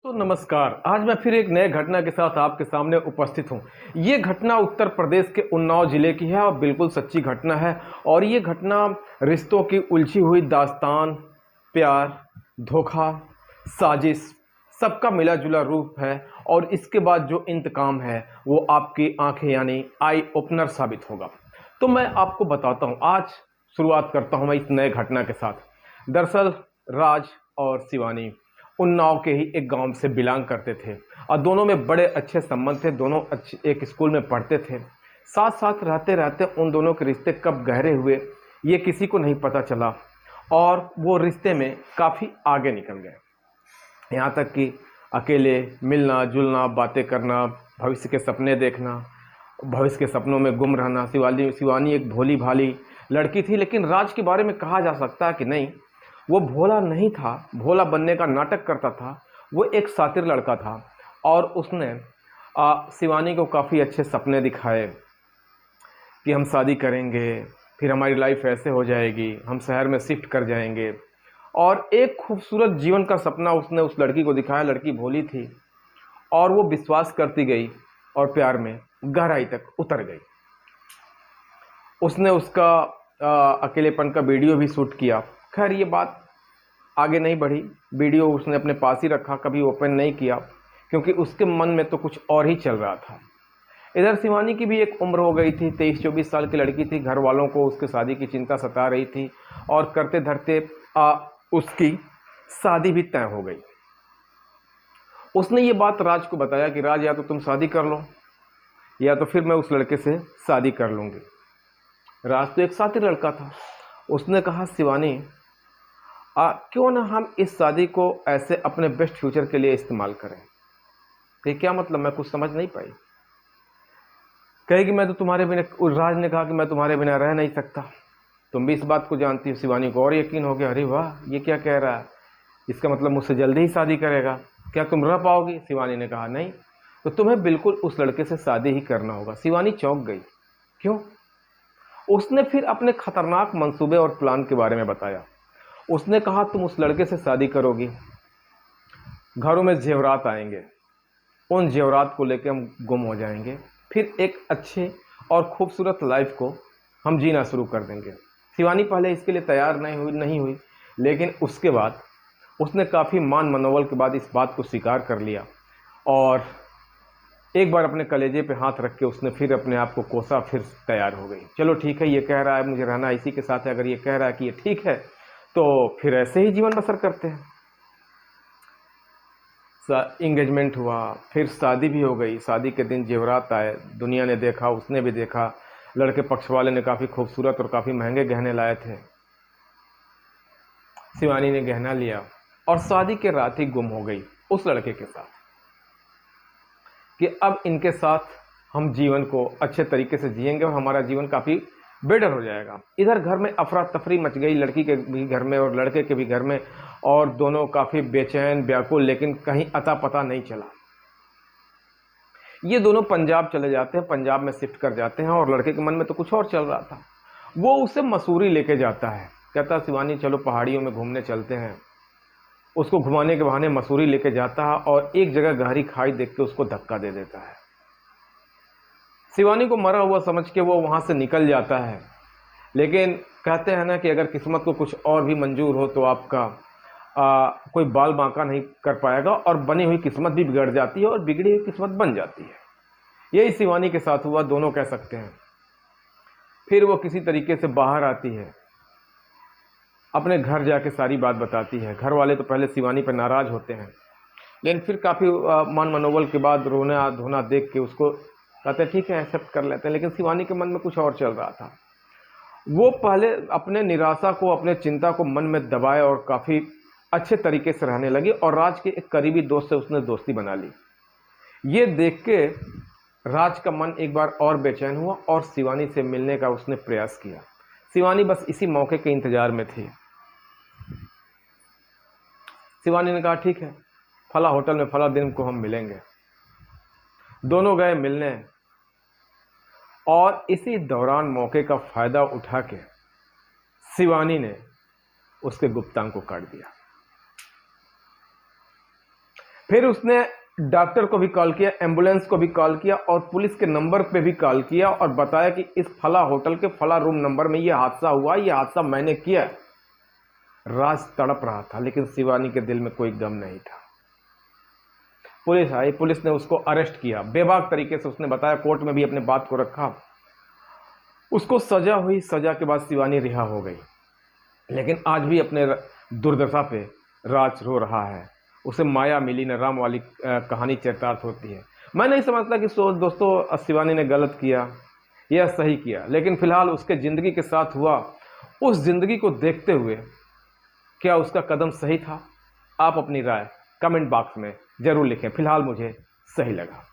तो नमस्कार। आज मैं फिर एक नए घटना के साथ आपके सामने उपस्थित हूँ। ये घटना उत्तर प्रदेश के उन्नाव जिले की है और बिल्कुल सच्ची घटना है। और ये घटना रिश्तों की उलझी हुई दास्तान, प्यार, धोखा, साजिश, सबका मिला जुला रूप है। और इसके बाद जो इंतकाम है वो आपकी आंखें यानी आई ओपनर साबित होगा। तो मैं आपको बताता हूँ, आज शुरुआत करता हूँ मैं इस नए घटना के साथ। दरअसल राज और शिवानी उन्नाव के ही एक गांव से बिलोंग करते थे और दोनों में बड़े अच्छे संबंध थे। दोनों अच्छे एक स्कूल में पढ़ते थे। साथ साथ रहते रहते उन दोनों के रिश्ते कब गहरे हुए ये किसी को नहीं पता चला और वो रिश्ते में काफ़ी आगे निकल गए। यहाँ तक कि अकेले मिलना जुलना, बातें करना, भविष्य के सपने देखना, भविष्य के सपनों में गुम रहना। शिवानी एक भोली भाली लड़की थी, लेकिन राज के बारे में कहा जा सकता है कि नहीं, वो भोला नहीं था, भोला बनने का नाटक करता था। वो एक शातिर लड़का था और उसने शिवानी को काफ़ी अच्छे सपने दिखाए कि हम शादी करेंगे, फिर हमारी लाइफ ऐसे हो जाएगी, हम शहर में शिफ्ट कर जाएंगे। और एक खूबसूरत जीवन का सपना उसने उस लड़की को दिखाया। लड़की भोली थी और वो विश्वास करती गई और प्यार में गहराई तक उतर गई। उसने उसका अकेलेपन का वीडियो भी शूट किया। खैर ये बात आगे नहीं बढ़ी। वीडियो उसने अपने पास ही रखा, कभी ओपन नहीं किया, क्योंकि उसके मन में तो कुछ और ही चल रहा था। इधर शिवानी की भी एक उम्र हो गई थी, 23-24 साल की लड़की थी। घर वालों को उसके शादी की चिंता सता रही थी और करते धरते उसकी शादी भी तय हो गई। उसने ये बात राज को बताया कि राज, या तो तुम शादी कर लो या तो फिर मैं उस लड़के से शादी कर लूँगी। राज तो एक शातिर लड़का था। उसने कहा, शिवानी क्यों ना हम इस शादी को ऐसे अपने बेस्ट फ्यूचर के लिए इस्तेमाल करें। कि क्या मतलब, मैं कुछ समझ नहीं पाई। कहेगी मैं तो तुम्हारे बिना, राज ने कहा कि मैं तुम्हारे बिना रह नहीं सकता। तुम भी इस बात को जानती हो। शिवानी को और यकीन हो गया, अरे वाह, ये क्या कह रहा है, इसका मतलब मुझसे जल्दी ही शादी करेगा। क्या तुम रह पाओगी? शिवानी ने कहा, नहीं, तो तुम्हें बिल्कुल उस लड़के से शादी ही करना होगा। शिवानी चौंक गई। क्यों? उसने फिर अपने खतरनाक मंसूबे और प्लान के बारे में बताया। उसने कहा, तुम उस लड़के से शादी करोगी, घरों में जेवरात आएंगे, उन जेवरात को लेकर हम गुम हो जाएंगे, फिर एक अच्छे और खूबसूरत लाइफ को हम जीना शुरू कर देंगे। शिवानी पहले इसके लिए तैयार नहीं हुई, लेकिन उसके बाद उसने काफ़ी मान मनोबल के बाद इस बात को स्वीकार कर लिया और एक बार अपने कलेजे पे हाथ रख के उसने फिर अपने आप को कोसा, फिर तैयार हो गई। चलो ठीक है, ये कह रहा है मुझे रहना इसी के साथ है, अगर ये कह रहा है कि ये ठीक है तो फिर ऐसे ही जीवन बसर करते हैं। इंगेजमेंट हुआ, फिर शादी भी हो गई। शादी के दिन जेवरात आए, दुनिया ने देखा, उसने भी देखा। लड़के पक्ष वाले ने काफ़ी खूबसूरत और काफ़ी महंगे गहने लाए थे। शिवानी ने गहना लिया और शादी के रात ही गुम हो गई उस लड़के के साथ कि अब इनके साथ हम जीवन को अच्छे तरीके से जिएंगे और हमारा जीवन काफ़ी बेटर हो जाएगा। इधर घर में अफरा तफरी मच गई, लड़की के भी घर में और लड़के के भी घर में, और दोनों काफ़ी बेचैन व्याकुल, लेकिन कहीं अता पता नहीं चला। ये दोनों पंजाब चले जाते हैं, पंजाब में शिफ्ट कर जाते हैं और लड़के के मन में तो कुछ और चल रहा था। वो उसे मसूरी लेके जाता है, कहता है शिवानी चलो पहाड़ियों में घूमने चलते हैं। उसको घुमाने के बहाने मसूरी लेके जाता है और एक जगह गहरी खाई देख के उसको धक्का दे देता है। शिवानी को मरा हुआ समझ के वो वहाँ से निकल जाता है, लेकिन कहते हैं ना कि अगर किस्मत को कुछ और भी मंजूर हो तो आपका कोई बाल बांका नहीं कर पाएगा और बनी हुई किस्मत भी बिगड़ जाती है और बिगड़ी हुई किस्मत बन जाती है। यही शिवानी के साथ हुआ, दोनों कह सकते हैं। फिर वो किसी तरीके से बाहर आती है, अपने घर जाके सारी बात बताती है। घर वाले तो पहले शिवानी पर नाराज़ होते हैं, लेकिन फिर काफ़ी मान मनोबल के बाद रोना धोना देख के उसको कहते हैं ठीक है, एक्सेप्ट कर लेते हैं। लेकिन शिवानी के मन में कुछ और चल रहा था। वो पहले अपने निराशा को, अपने चिंता को मन में दबाए और काफ़ी अच्छे तरीके से रहने लगी और राज के एक करीबी दोस्त से उसने दोस्ती बना ली। ये देख के राज का मन एक बार और बेचैन हुआ और शिवानी से मिलने का उसने प्रयास किया। शिवानी बस इसी मौके के इंतज़ार में थी। शिवानी ने कहा ठीक है, फला होटल में फला दिन को हम मिलेंगे। दोनों गए मिलने और इसी दौरान मौके का फ़ायदा उठा के शिवानी ने उसके गुप्तांग को काट दिया। फिर उसने डॉक्टर को भी कॉल किया, एम्बुलेंस को भी कॉल किया और पुलिस के नंबर पे भी कॉल किया और बताया कि इस फला होटल के फला रूम नंबर में ये हादसा हुआ, ये हादसा मैंने किया। राज तड़प रहा था, लेकिन शिवानी के दिल में कोई गम नहीं था। पुलिस आई, पुलिस ने उसको अरेस्ट किया। बेबाक तरीके से उसने बताया, कोर्ट में भी अपने बात को रखा। उसको सजा हुई, सजा के बाद शिवानी रिहा हो गई। लेकिन आज भी अपने दुर्दशा पे राज रो रहा है। उसे माया मिली न, राम वाली कहानी चरितार्थ होती है। मैं नहीं समझता कि दोस्तों शिवानी ने गलत किया या सही किया, लेकिन फिलहाल उसके ज़िंदगी के साथ हुआ, उस ज़िंदगी को देखते हुए क्या उसका कदम सही था? आप अपनी राय कमेंट बॉक्स में ज़रूर लिखें। फिलहाल मुझे सही लगा।